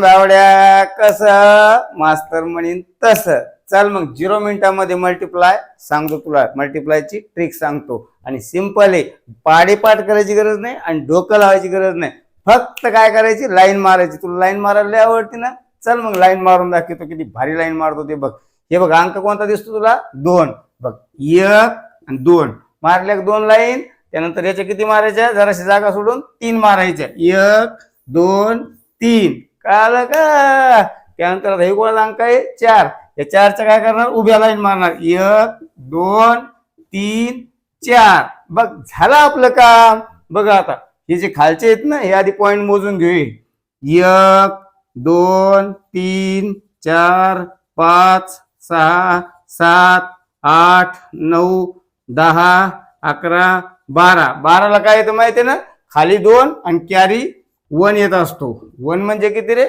बावड्या कसं मास्तर म्हणीन तसं. चल मग 0 मिनिटामध्ये मल्टिप्लाय सांगतो तुला. मल्टिप्लायची ट्रिक सांगतो आणि सिंपल आहे. पाडेपाठ करायची गरज नाही आणि डोकं लावायची गरज नाही. फक्त काय करायची, लाईन मारायची. तुला लाईन मारायला आवडते ना? चल मग लाईन मारून दाखवतो. किती भारी लाईन मारतो ते बघ. हे बघ अंक कोणता दिसतो तुला? 2. बघ 1 आणि 2 मारल्या 2 लाईन. त्यानंतर याच्या किती मारायच्या? जराशी जागा सोडून 3 मारायच्या. 1 2 3. कळालं का? त्यानंतर हे कोणाचा अंक आहे? 4. या 4च्या काय करणार? उभ्या लाईन मारणार. 1 2 3 4. बघ झालं आपलं काम. बघा आता हे जे खालचे आहेत ना, हे आधी पॉइंट मोजून घेऊ. 1 2 3 4 5 6 7 8 9 10 11 12. 12ला काय येतं माहिती आहे ना? खाली 2 आणि कॅरी 1 येत असतो. 1 म्हणजे किती रे?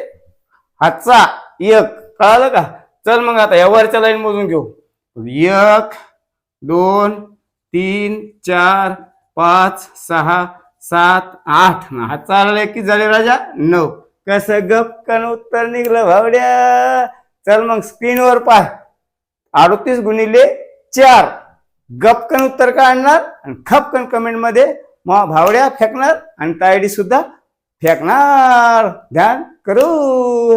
हातचा 1. कळालं का? चल मग आता या वरच्या लाईन मोजून घेऊ. 1 2 3 4 5 6 7 8. हात चालला की झाले राजा 9. कसं गपकन उत्तर निघलं भावड्या. चल मग स्क्रीनवर पाह. 38 गुणिले 4. गपकन उत्तर काढणार आणि खपकन कमेंट मध्ये भावड्या फेकणार आणि तायडी सुद्धा फेकणार. ध्यान करू.